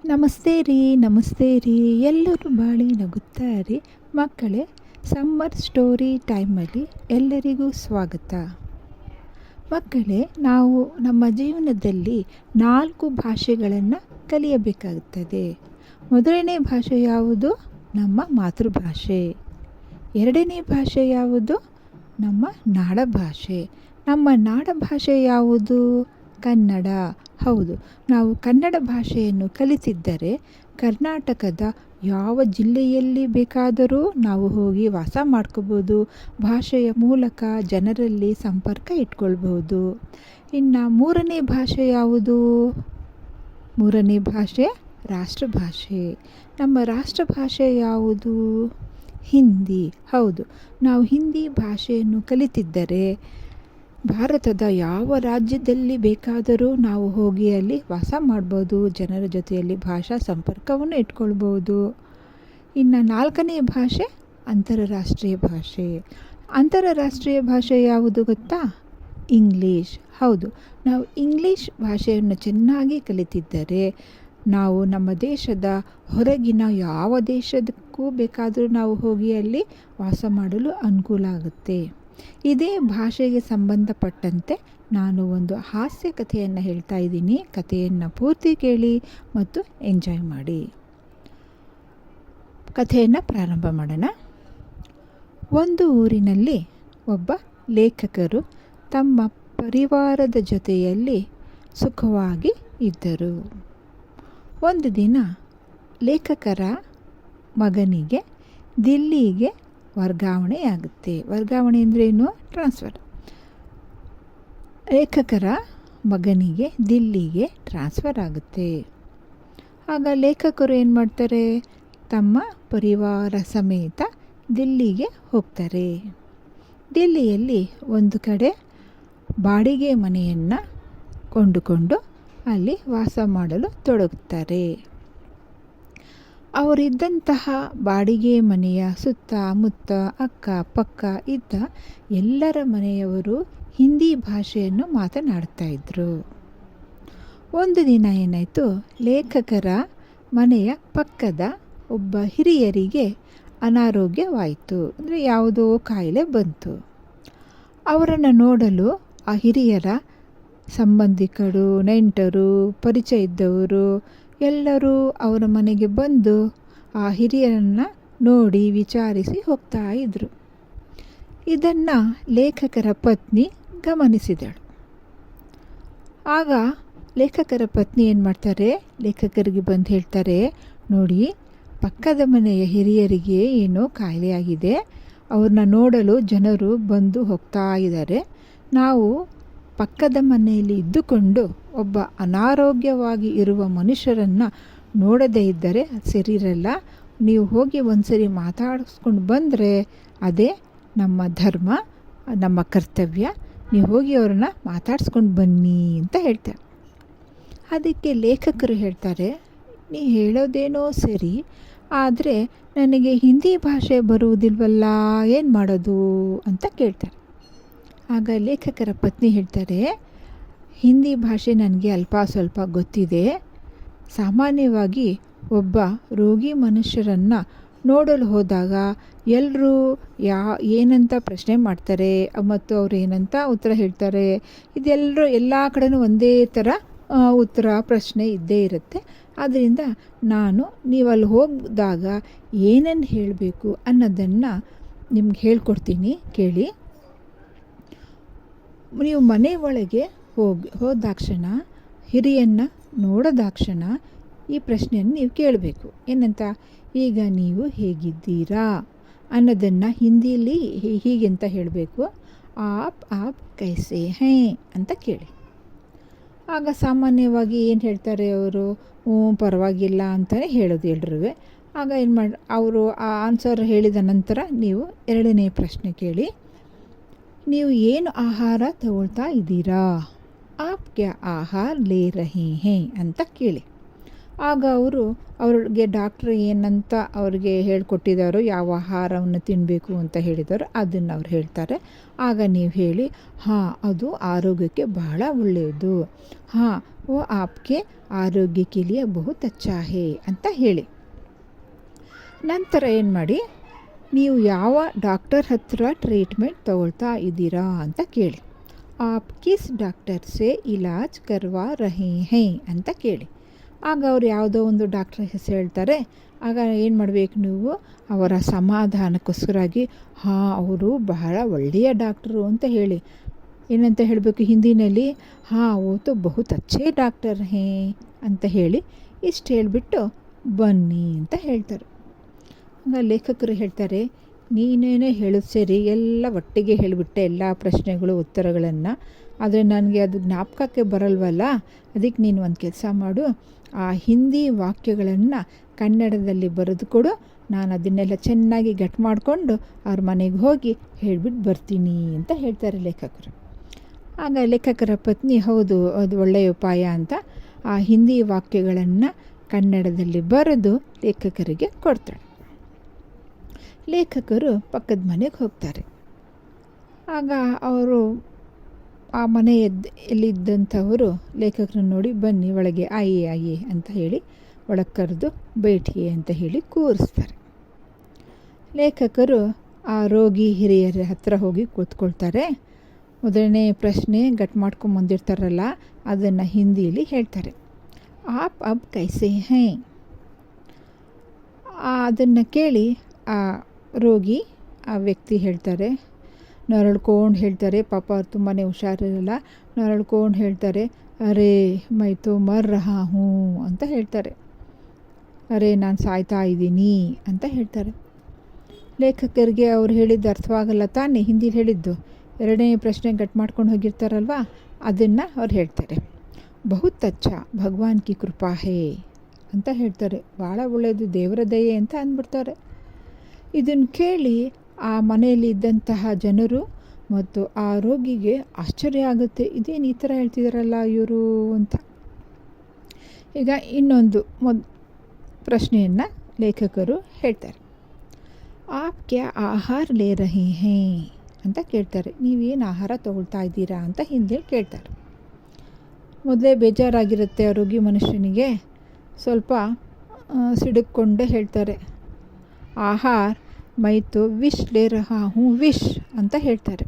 ನಮಸ್ತೆ ರೀ ಎಲ್ಲರೂ ಬಾಳಿ ನಗುತ್ತಾರೆ ಮಕ್ಕಳೇ. ಸಮ್ಮರ್ ಸ್ಟೋರಿ ಟೈಮಲ್ಲಿ ಎಲ್ಲರಿಗೂ ಸ್ವಾಗತ. ಮಕ್ಕಳೇ, ನಾವು ನಮ್ಮ ಜೀವನದಲ್ಲಿ 4 ಭಾಷೆಗಳನ್ನು ಕಲಿಯಬೇಕಾಗುತ್ತದೆ. ಮೊದಲನೇ ಭಾಷೆ ಯಾವುದು? ನಮ್ಮ ಮಾತೃಭಾಷೆ. ಎರಡನೇ ಭಾಷೆ ಯಾವುದು? ನಮ್ಮ ನಾಡಭಾಷೆ. ನಮ್ಮ ನಾಡಭಾಷೆ ಯಾವುದು? ಕನ್ನಡ. ಹೌದು, ನಾವು ಕನ್ನಡ ಭಾಷೆಯನ್ನು ಕಲಿತಿದ್ದರೆ ಕರ್ನಾಟಕದ ಯಾವ ಜಿಲ್ಲೆಯಲ್ಲಿ ಬೇಕಾದರೂ ನಾವು ಹೋಗಿ ವಾಸ ಮಾಡ್ಕೋಬೋದು. ಭಾಷೆಯ ಮೂಲಕ ಜನರಲ್ಲಿ ಸಂಪರ್ಕ ಇಟ್ಕೊಳ್ಬೋದು. ಇನ್ನು ಮೂರನೇ ಭಾಷೆ ಯಾವುದು? ಮೂರನೇ ಭಾಷೆ ರಾಷ್ಟ್ರಭಾಷೆ. ನಮ್ಮ ರಾಷ್ಟ್ರಭಾಷೆ ಯಾವುದು? ಹಿಂದಿ. ಹೌದು, ನಾವು ಹಿಂದಿ ಭಾಷೆಯನ್ನು ಕಲಿತಿದ್ದರೆ ಭಾರತದ ಯಾವ ರಾಜ್ಯದಲ್ಲಿ ಬೇಕಾದರೂ ನಾವು ಹೋಗಿ ಅಲ್ಲಿ ವಾಸ ಮಾಡ್ಬೋದು. ಜನರ ಜೊತೆಯಲ್ಲಿ ಭಾಷಾ ಸಂಪರ್ಕವನ್ನು ಇಟ್ಕೊಳ್ಬೋದು. ಇನ್ನು ನಾಲ್ಕನೇ ಭಾಷೆ ಅಂತಾರಾಷ್ಟ್ರೀಯ ಭಾಷೆ. ಅಂತಾರಾಷ್ಟ್ರೀಯ ಭಾಷೆ ಯಾವುದು ಗೊತ್ತಾ? ಇಂಗ್ಲೀಷ್. ಹೌದು, ನಾವು ಇಂಗ್ಲೀಷ್ ಭಾಷೆಯನ್ನು ಚೆನ್ನಾಗಿ ಕಲಿತಿದ್ದರೆ ನಾವು ನಮ್ಮ ದೇಶದ ಹೊರಗಿನ ಯಾವ ದೇಶಕ್ಕೂ ಬೇಕಾದರೂ ನಾವು ಹೋಗಿ ಅಲ್ಲಿ ವಾಸ ಮಾಡಲು ಅನುಕೂಲ ಆಗುತ್ತೆ. ಇದೇ ಭಾಷೆಗೆ ಸಂಬಂಧಪಟ್ಟಂತೆ ನಾನು ಒಂದು ಹಾಸ್ಯ ಕಥೆಯನ್ನು ಹೇಳ್ತಾ ಇದ್ದೀನಿ. ಕಥೆಯನ್ನು ಪೂರ್ತಿ ಕೇಳಿ ಮತ್ತು ಎಂಜಾಯ್ ಮಾಡಿ. ಕಥೆಯನ್ನು ಪ್ರಾರಂಭ ಮಾಡೋಣ. ಒಂದು ಊರಿನಲ್ಲಿ ಒಬ್ಬ ಲೇಖಕರು ತಮ್ಮ ಪರಿವಾರದ ಜೊತೆಯಲ್ಲಿ ಸುಖವಾಗಿ ಇದ್ದರು. ಒಂದು ದಿನ ಲೇಖಕರ ಮಗನಿಗೆ ದಿಲ್ಲಿಗೆ ವರ್ಗಾವಣೆಯಾಗುತ್ತೆ. ವರ್ಗಾವಣೆ ಅಂದ್ರೇನು? ಟ್ರಾನ್ಸ್ಫರ್. ಲೇಖಕರ ಮಗನಿಗೆ ದಿಲ್ಲಿಗೆ ಟ್ರಾನ್ಸ್ಫರ್ ಆಗುತ್ತೆ. ಆಗ ಲೇಖಕರು ಏನು ಮಾಡ್ತಾರೆ? ತಮ್ಮ ಪರಿವಾರ ಸಮೇತ ದಿಲ್ಲಿಗೆ ಹೋಗ್ತಾರೆ. ದಿಲ್ಲಿಯಲ್ಲಿ ಒಂದು ಕಡೆ ಬಾಡಿಗೆ ಮನೆಯನ್ನು ಕೊಂಡುಕೊಂಡು ಅಲ್ಲಿ ವಾಸ ಮಾಡಲು ತೊಡಗುತ್ತಾರೆ. ಅವರಿದ್ದಂತಹ ಬಾಡಿಗೆ ಮನೆಯ ಸುತ್ತಮುತ್ತ ಅಕ್ಕಪಕ್ಕ ಇದ್ದ ಎಲ್ಲರ ಮನೆಯವರು ಹಿಂದಿ ಭಾಷೆಯನ್ನು ಮಾತನಾಡ್ತಾ ಇದ್ದರು. ಒಂದು ದಿನ ಏನಾಯಿತು, ಲೇಖಕರ ಮನೆಯ ಪಕ್ಕದ ಒಬ್ಬ ಹಿರಿಯರಿಗೆ ಅನಾರೋಗ್ಯವಾಯಿತು. ಅಂದರೆ ಯಾವುದೋ ಕಾಯಿಲೆ ಬಂತು. ಅವರನ್ನು ನೋಡಲು ಆ ಹಿರಿಯರ ಸಂಬಂಧಿಕರು, ನೆಂಟರು, ಪರಿಚಯ ಇದ್ದವರು ಎಲ್ಲರೂ ಅವರ ಮನೆಗೆ ಬಂದು ಆ ಹಿರಿಯರನ್ನು ನೋಡಿ ವಿಚಾರಿಸಿ ಹೋಗ್ತಾ ಇದ್ದರು. ಇದನ್ನು ಲೇಖಕರ ಪತ್ನಿ ಗಮನಿಸಿದಳು. ಆಗ ಲೇಖಕರ ಪತ್ನಿ ಏನು ಮಾಡ್ತಾರೆ? ಲೇಖಕರಿಗೆ ಬಂದು ಹೇಳ್ತಾರೆ, ನೋಡಿ, ಪಕ್ಕದ ಮನೆಯ ಹಿರಿಯರಿಗೆ ಏನೋ ಕಾಯಿಲೆಯಾಗಿದೆ. ಅವ್ರನ್ನ ನೋಡಲು ಜನರು ಬಂದು ಹೋಗ್ತಾ ಇದ್ದಾರೆ. ನಾವು ಪಕ್ಕದ ಮನೆಯಲ್ಲಿ ಇದ್ದುಕೊಂಡು ಒಬ್ಬ ಅನಾರೋಗ್ಯವಾಗಿ ಇರುವ ಮನುಷ್ಯರನ್ನು ನೋಡದೇ ಇದ್ದರೆ ಸರಿ ಇರಲ್ಲ. ನೀವು ಹೋಗಿ ಒಂದು ಸರಿ ಮಾತಾಡಿಸ್ಕೊಂಡು ಬಂದರೆ ಅದೇ ನಮ್ಮ ಧರ್ಮ, ನಮ್ಮ ಕರ್ತವ್ಯ. ನೀವು ಹೋಗಿ ಅವ್ರನ್ನ ಮಾತಾಡಿಸ್ಕೊಂಡು ಬನ್ನಿ ಅಂತ ಹೇಳ್ತಾರೆ. ಅದಕ್ಕೆ ಲೇಖಕರು ಹೇಳ್ತಾರೆ, ನೀ ಹೇಳೋದೇನೋ ಸರಿ, ಆದರೆ ನನಗೆ ಹಿಂದಿ ಭಾಷೆ ಬರುವುದಿಲ್ವಲ್ಲ, ಏನು ಮಾಡೋದು ಅಂತ ಕೇಳ್ತಾರೆ. ಆಗ ಲೇಖಕರ ಪತ್ನಿ ಹೇಳ್ತಾರೆ, ಹಿಂದಿ ಭಾಷೆ ನನಗೆ ಅಲ್ಪ ಸ್ವಲ್ಪ ಗೊತ್ತಿದೆ. ಸಾಮಾನ್ಯವಾಗಿ ಒಬ್ಬ ರೋಗಿ ಮನುಷ್ಯರನ್ನು ನೋಡಲು ಹೋದಾಗ ಎಲ್ಲರೂ ಏನಂತ ಪ್ರಶ್ನೆ ಮಾಡ್ತಾರೆ ಮತ್ತು ಅವರು ಏನಂತ ಉತ್ತರ ಹೇಳ್ತಾರೆ. ಇದೆಲ್ಲರೂ ಎಲ್ಲ ಕಡೆನೂ ಒಂದೇ ಥರ ಉತ್ತರ ಪ್ರಶ್ನೆ ಇದ್ದೇ ಇರುತ್ತೆ. ಆದ್ದರಿಂದ ನೀವು ಅಲ್ಲಿ ಹೋಗಿದಾಗ ಏನನ್ನು ಹೇಳಬೇಕು ಅನ್ನೋದನ್ನು ನಿಮ್ಗೆ ಹೇಳ್ಕೊಡ್ತೀನಿ, ಕೇಳಿ. ನೀವು ಮನೆ ಒಳಗೆ ಹೋದಾಕ್ಷಣ, ಹಿರಿಯನ್ನ ನೋಡೋದಾಕ್ಷಣ ಈ ಪ್ರಶ್ನೆಯನ್ನು ನೀವು ಕೇಳಬೇಕು. ಏನಂತ? ಈಗ ನೀವು ಹೇಗಿದ್ದೀರಾ ಅನ್ನೋದನ್ನು ಹಿಂದಿಯಲ್ಲಿ ಹೀಗೆ ಅಂತ ಹೇಳಬೇಕು. ಆಪ್ ಕೈಸೆ ಹೇ ಅಂತ ಕೇಳಿ. ಆಗ ಸಾಮಾನ್ಯವಾಗಿ ಏನು ಹೇಳ್ತಾರೆ ಅವರು? ಪರವಾಗಿಲ್ಲ ಅಂತಲೇ ಹೇಳೋದು ಎಲ್ರೂ. ಆಗ ಅವರು ಆ ಆನ್ಸರ್ ಹೇಳಿದ ನಂತರ ನೀವು ಎರಡನೇ ಪ್ರಶ್ನೆ ಕೇಳಿ. ನೀವು ಏನು ಆಹಾರ ತಗೊಳ್ತಾ ಇದ್ದೀರಾ? ಆಪ್ ಕ್ಯಾ ಆಹಾರ ಲೇ ರಹೇ ಹೇ ಅಂತ ಕೇಳಿ. ಆಗ ಅವ್ರಿಗೆ ಡಾಕ್ಟ್ರ್ ಏನಂತ ಅವ್ರಿಗೆ ಹೇಳ್ಕೊಟ್ಟಿದ್ದಾರೋ, ಯಾವ ಆಹಾರವನ್ನು ತಿನ್ನಬೇಕು ಅಂತ ಹೇಳಿದಾರೋ ಅದನ್ನು ಅವ್ರು ಹೇಳ್ತಾರೆ. ಆಗ ನೀವು ಹೇಳಿ, ಹಾಂ ಅದು ಆರೋಗ್ಯಕ್ಕೆ ಬಹಳ ಒಳ್ಳೆಯದು, ಹಾಂ ಓ ಆಪ್ಗೆ ಆರೋಗ್ಯ ಕೆ ಲಿಯೆ ಬಹುತ್ ಅಚ್ಚಾ ಹೇ ಅಂತ ಹೇಳಿ. ನಂತರ ಏನು ಮಾಡಿ, ನೀವು ಯಾವ ಡಾಕ್ಟರ್ ಹತ್ರ ಟ್ರೀಟ್ಮೆಂಟ್ ತಗೊಳ್ತಾ ಇದ್ದೀರಾ ಅಂತ ಕೇಳಿ. ಆಪ್ ಕಿಸ್ ಡಾಕ್ಟರ್ ಸೆ ಇಲಾಜ್ ಕರ್ವಾ ರಹೇ ಹೇ ಅಂತ ಕೇಳಿ. ಆಗ ಅವ್ರು ಯಾವುದೋ ಒಂದು ಡಾಕ್ಟ್ರ್ ಹೆಸರು ಹೇಳ್ತಾರೆ. ಆಗ ಏನು ಮಾಡಬೇಕು ನೀವು, ಅವರ ಸಮಾಧಾನಕ್ಕೋಸ್ಕರಾಗಿ ಹಾಂ ಅವರು ಬಹಳ ಒಳ್ಳೆಯ ಡಾಕ್ಟ್ರು ಅಂತ ಹೇಳಿ. ಏನಂತ ಹೇಳಬೇಕು ಹಿಂದಿನಲ್ಲಿ, ಹಾಂ ಓ ತೋ ಬಹುತ್ ಅಚ್ಚೇ ಡಾಕ್ಟರ್ ಹೇ ಅಂತ ಹೇಳಿ ಇಷ್ಟು ಹೇಳಿಬಿಟ್ಟು ಬನ್ನಿ ಅಂತ ಹೇಳ್ತಾರೆ. ಆಗ ಲೇಖಕರು ಹೇಳ್ತಾರೆ, ನೀನೇನೇ ಹೇಳೋದು ಸರಿ, ಎಲ್ಲ ಒಟ್ಟಿಗೆ ಹೇಳಿಬಿಟ್ಟೆ ಎಲ್ಲ ಪ್ರಶ್ನೆಗಳು ಉತ್ತರಗಳನ್ನು, ಆದರೆ ನನಗೆ ಅದು ಜ್ಞಾಪಕಕ್ಕೆ ಬರಲ್ವಲ್ಲ. ಅದಕ್ಕೆ ನೀನು ಒಂದು ಕೆಲಸ ಮಾಡು, ಆ ಹಿಂದಿ ವಾಕ್ಯಗಳನ್ನು ಕನ್ನಡದಲ್ಲಿ ಬರೆದು ಕೊಡು, ನಾನು ಅದನ್ನೆಲ್ಲ ಚೆನ್ನಾಗಿ ಗಟ್ ಮಾಡಿಕೊಂಡು ಅವ್ರ ಮನೆಗೆ ಹೋಗಿ ಹೇಳಿಬಿಟ್ಟು ಬರ್ತೀನಿ ಅಂತ ಹೇಳ್ತಾರೆ ಲೇಖಕರು. ಆಗ ಲೇಖಕರ ಪತ್ನಿ, ಹೌದು ಅದು ಒಳ್ಳೆಯ ಉಪಾಯ ಅಂತ ಆ ಹಿಂದಿ ವಾಕ್ಯಗಳನ್ನು ಕನ್ನಡದಲ್ಲಿ ಬರೆದು ಲೇಖಕರಿಗೆ ಕೊಡ್ತಾಳೆ. ಲೇಖಕರು ಪಕ್ಕದ ಮನೆಗೆ ಹೋಗ್ತಾರೆ. ಆಗ ಅವರು ಆ ಮನೆಯಲ್ಲಿದ್ದಂಥವರು ಲೇಖಕರನ್ನು ನೋಡಿ, ಬನ್ನಿ ಒಳಗೆ ಆಯೇ ಅಂತ ಹೇಳಿ ಒಳಗೆ ಕರೆದು ಬೇಟಿಯೇ ಅಂತ ಹೇಳಿ ಕೂರಿಸ್ತಾರೆ. ಲೇಖಕರು ಆ ರೋಗಿ ಹಿರಿಯರ ಹತ್ರ ಹೋಗಿ ಕೂತ್ಕೊಳ್ತಾರೆ. ಮೊದಲನೇ ಪ್ರಶ್ನೆ ಗಟ್ ಮಾಡ್ಕೊಂಬಂದಿರ್ತಾರಲ್ಲ ಅದನ್ನು ಹಿಂದಿಯಲ್ಲಿ ಹೇಳ್ತಾರೆ. ಆಪ್ ಅಬ್ ಕೈಸೆ ಹೇ. ಅದನ್ನು ಕೇಳಿ ಆ ರೋಗಿ, ಆ ವ್ಯಕ್ತಿ ಹೇಳ್ತಾರೆ, ನರಳ್ಕೊಂಡು ಹೇಳ್ತಾರೆ. ಪಾಪ ಅವ್ರು ತುಂಬಾ ಹುಷಾರಿರಲ್ಲ. ನರಳ್ಕೊಂಡು ಹೇಳ್ತಾರೆ, ಅರೇ ಮೈ ತೋ ಮರ್ ರಹಾ ಹೂँ ಅಂತ ಹೇಳ್ತಾರೆ. ಅರೇ ನಾನು ಸಾಯ್ತಾ ಇದ್ದೀನಿ ಅಂತ ಹೇಳ್ತಾರೆ. ಲೇಖಕರಿಗೆ ಅವ್ರು ಹೇಳಿದ್ದು ಅರ್ಥವಾಗಲ್ಲ ತಾನೇ, ಹಿಂದಿಲಿ ಹೇಳಿದ್ದು. ಎರಡನೇ ಪ್ರಶ್ನೆ ಗಟ್ ಮಾಡ್ಕೊಂಡು ಹೋಗಿರ್ತಾರಲ್ವ ಅದನ್ನು ಅವ್ರು ಹೇಳ್ತಾರೆ. ಬಹುತ್ ಅಚ್ಚಾ ಭಗವಾನ್ ಕಿ ಕೃಪಾ ಹೇ ಅಂತ ಹೇಳ್ತಾರೆ. ಭಾಳ ಒಳ್ಳೆಯದು, ದೇವರ ದಯೆ ಅಂತ ಅಂದ್ಬಿಡ್ತಾರೆ. ಇದನ್ನು ಕೇಳಿ ಆ ಮನೆಯಲ್ಲಿ ಇದ್ದಂತಹ ಜನರು ಮತ್ತು ಆ ರೋಗಿಗೆ ಆಶ್ಚರ್ಯ ಆಗುತ್ತೆ, ಇದೇನು ಈ ಥರ ಹೇಳ್ತಿದ್ದಾರಲ್ಲ ಇವರು ಅಂತ. ಈಗ ಇನ್ನೊಂದು ಪ್ರಶ್ನೆಯನ್ನು ಲೇಖಕರು ಹೇಳ್ತಾರೆ. ಆಪ್ ಕ್ಯಾ ಆಹಾರ ಲೇ ರಹೇ ಹೇ ಅಂತ ಕೇಳ್ತಾರೆ. ನೀವೇನು ಆಹಾರ ತಗೊಳ್ತಾ ಇದ್ದೀರಾ ಅಂತ ಹಿಂದೇಳಿ ಕೇಳ್ತಾರೆ. ಮೊದಲೇ ಬೇಜಾರಾಗಿರುತ್ತೆ ಆ ರೋಗಿ ಮನುಷ್ಯನಿಗೆ. ಸ್ವಲ್ಪ ಸಿಡುಕ್ಕೊಂಡೇ ಹೇಳ್ತಾರೆ, ಆಹಾರ ಮೈ ತೋ ವಿಷ್ ಲೇ ರಹಾ ಹೂँ ವಿಷ್ ಅಂತ ಹೇಳ್ತಾರೆ.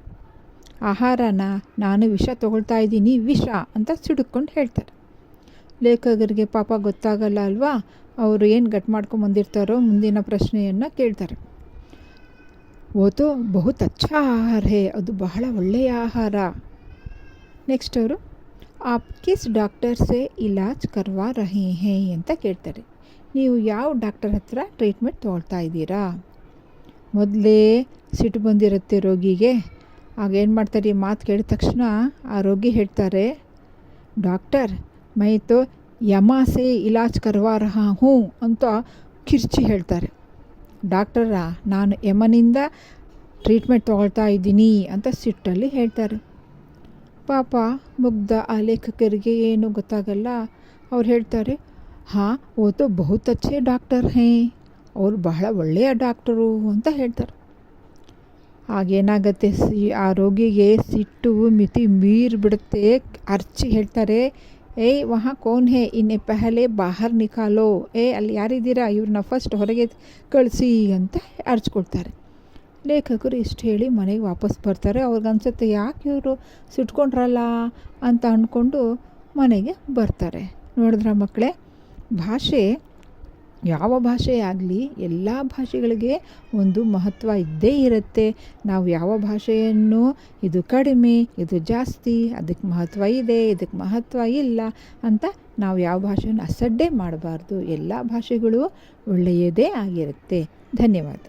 ಆಹಾರನ ನಾನು ವಿಷ ತೊಗೊಳ್ತಾ ಇದ್ದೀನಿ, ವಿಷ ಅಂತ ಸಿಡುಕ್ಕೊಂಡು ಹೇಳ್ತಾರೆ. ಲೇಖಕರಿಗೆ ಪಾಪ ಗೊತ್ತಾಗಲ್ಲ ಅಲ್ವಾ, ಅವರು ಏನು ಗಟ್ ಮಾಡ್ಕೊಂಬಂದಿರ್ತಾರೋ ಮುಂದಿನ ಪ್ರಶ್ನೆಯನ್ನು ಕೇಳ್ತಾರೆ. ಓ ತೋ ಬಹುತ್ ಅಚ್ಚಾ ಆಹಾರ ಹೇ, ಅದು ಬಹಳ ಒಳ್ಳೆಯ ಆಹಾರ. ನೆಕ್ಸ್ಟ್ ಅವರು ಆಪ್ ಕಿಸ್ ಡಾಕ್ಟರ್ ಸೆ ಇಲಾಜ್ ಕರ್ವಾ ರಹೇ ಹೇ ಅಂತ ಕೇಳ್ತಾರೆ. ನೀವು ಯಾವ ಡಾಕ್ಟರ್ ಹತ್ರ ಟ್ರೀಟ್ಮೆಂಟ್ ತೊಗೊಳ್ತಾ ಇದ್ದೀರಾ. ಮೊದಲೇ ಸಿಟ್ಟು ಬಂದಿರುತ್ತೆ ರೋಗಿಗೆ. ಆಗ ಏನು ಮಾಡ್ತಾರೆ, ಈ ಮಾತು ಕೇಳಿದ ತಕ್ಷಣ ಆ ರೋಗಿ ಹೇಳ್ತಾರೆ, ಡಾಕ್ಟರ್ ಮೈ ತೋ ಯಮ ಸೆ ಇಲಾಜ್ ಕರ್ವಾ ರಹಾ ಹೂँ ಅಂತ ಕಿರ್ಚಿ ಹೇಳ್ತಾರೆ. ಡಾಕ್ಟರ ನಾನು ಯಮನಿಂದ ಟ್ರೀಟ್ಮೆಂಟ್ ತೊಗೊಳ್ತಾ ಇದ್ದೀನಿ ಅಂತ ಸಿಟ್ಟಲ್ಲಿ ಹೇಳ್ತಾರೆ. ಪಾಪ ಮುಗ್ಧ ಆ ಲೇಖಕರಿಗೆ ಏನೂ ಗೊತ್ತಾಗಲ್ಲ. ಅವ್ರು ಹೇಳ್ತಾರೆ, ಹಾಂ ಓ ತೋ ಬಹುತ್ ಅಚ್ಚೇ ಡಾಕ್ಟರ್ ಹೇ, ಅವರು ಬಹಳ ಒಳ್ಳೆಯ ಡಾಕ್ಟರು ಅಂತ ಹೇಳ್ತಾರೆ. ಆಗೇನಾಗತ್ತೆ, ಆ ರೋಗಿಗೆ ಸಿಟ್ಟು ಮಿತಿ ಮೀರಿಬಿಡುತ್ತೆ. ಅರ್ಚಿ ಹೇಳ್ತಾರೆ, ಏಯ್ ವಹಾ ಕೌನ್ ಹೇ, ಇನ್ನೆ ಪಹಲೆ ಬಾಹರ್ ನಿಕಾಲೋ, ಅಲ್ಲಿ ಯಾರಿದ್ದೀರಾ ಇವ್ರನ್ನ ಫಸ್ಟ್ ಹೊರಗೆ ಕಳಿಸಿ ಅಂತ ಅರ್ಚ್ಕೊಳ್ತಾರೆ. ಲೇಖಕರು ಇಷ್ಟು ಹೇಳಿ ಮನೆಗೆ ವಾಪಸ್ ಬರ್ತಾರೆ. ಅವ್ರಿಗನ್ಸುತ್ತೆ, ಯಾಕೆ ಇವರು ಸಿಟ್ಕೊಂಡ್ರಲ್ಲ ಅಂತ ಅಂದ್ಕೊಂಡು ಮನೆಗೆ ಬರ್ತಾರೆ. ನೋಡಿದ್ರ ಮಕ್ಕಳೇ, ಭಾಷೆ ಯಾವ ಭಾಷೆ ಆಗಲಿ ಎಲ್ಲ ಭಾಷೆಗಳಿಗೆ ಒಂದು ಮಹತ್ವ ಇದ್ದೇ ಇರುತ್ತೆ. ನಾವು ಯಾವ ಭಾಷೆಯನ್ನು ಇದು ಕಡಿಮೆ ಇದು ಜಾಸ್ತಿ, ಅದಕ್ಕೆ ಮಹತ್ವ ಇದೆ ಇದಕ್ಕೆ ಮಹತ್ವ ಇಲ್ಲ ಅಂತ ನಾವು ಯಾವ ಭಾಷೆಯನ್ನು ಅಸಡ್ಡೆ ಮಾಡಬಾರ್ದು. ಎಲ್ಲ ಭಾಷೆಗಳು ಒಳ್ಳೆಯದೇ ಆಗಿರುತ್ತೆ. ಧನ್ಯವಾದ.